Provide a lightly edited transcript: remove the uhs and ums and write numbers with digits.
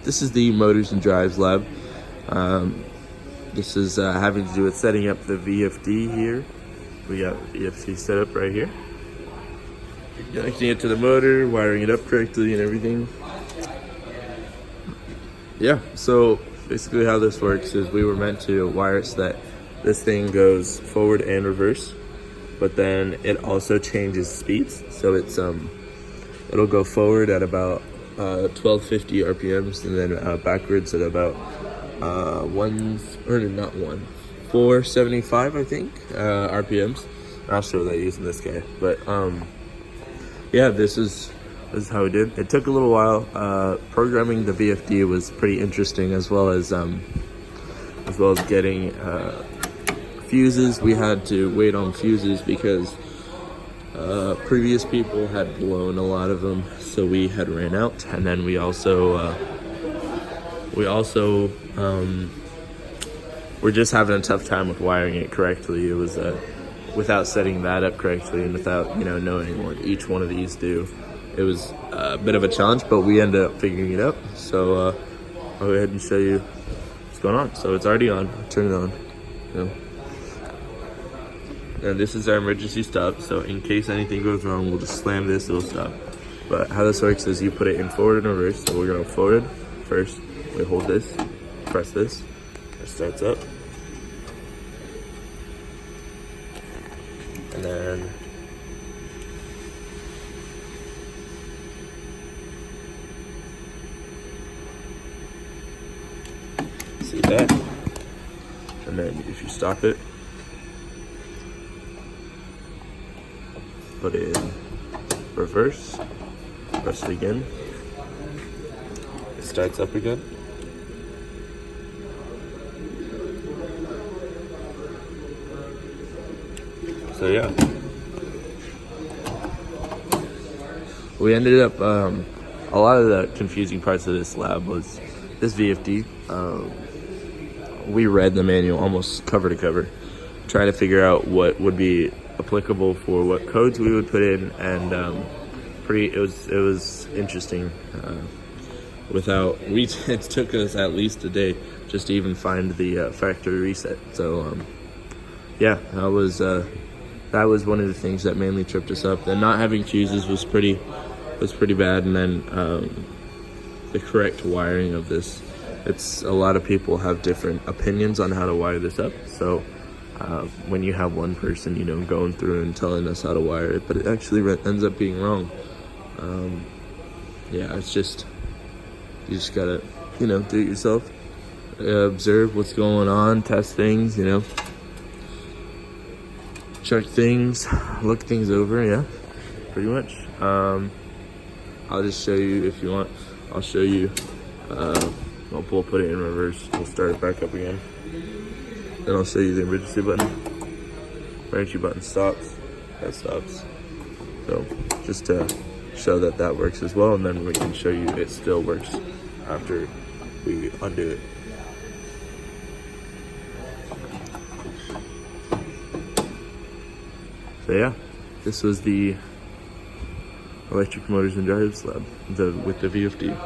this is the motors and drives lab. This is having to do with setting up the VFD here. We got VFD set up right here. Connecting it to the motor, wiring it up correctly and everything. Yeah, so basically how this works is we were meant to wire it so that this thing goes forward and reverse, but then it also changes speeds. So it's it'll go forward at about 1250 RPMs, and then backwards at about 475 I think RPMs. I'll show that using this guy, but yeah, this is how we did. It took a little while. Programming the VFD was pretty interesting, as well as getting fuses. We had to wait on fuses because previous people had blown a lot of them, so we had ran out. And then we also we're just having a tough time with wiring it correctly. It was without setting that up correctly and without knowing what each one of these do. It was a bit of a challenge, but we ended up figuring it out. So I'll go ahead and show you what's going on. So it's already on. Turn it on. And this is our emergency stop. So in case anything goes wrong, we'll just slam this, it'll stop. But how this works is you put it in forward and reverse. So we're going forward first. We hold this, press this, it starts up. And then see that, and then if you stop it, put it in reverse, press it again, it starts up again. So yeah, we ended up a lot of the confusing parts of this lab was this VFD. We read the manual almost cover to cover, trying to figure out what would be applicable for what codes we would put in, and it was interesting. It took us at least a day just to even find the factory reset. So yeah, that was one of the things that mainly tripped us up. And not having fuses was pretty bad, and then the correct wiring of this. It's a lot of people have different opinions on how to wire this up. So when you have one person, going through and telling us how to wire it, but it actually ends up being wrong. Yeah, it's just, you just gotta, do it yourself. Observe what's going on, test things, check things, look things over. Yeah, pretty much. I'll just show you if you want. I'll show you. We'll put it in reverse. We'll start it back up again. Then I'll show you the emergency button. Emergency button stops. That stops. So just to show that works as well, and then we can show you it still works after we undo it. So yeah, this was the electric motors and drives lab with the VFD.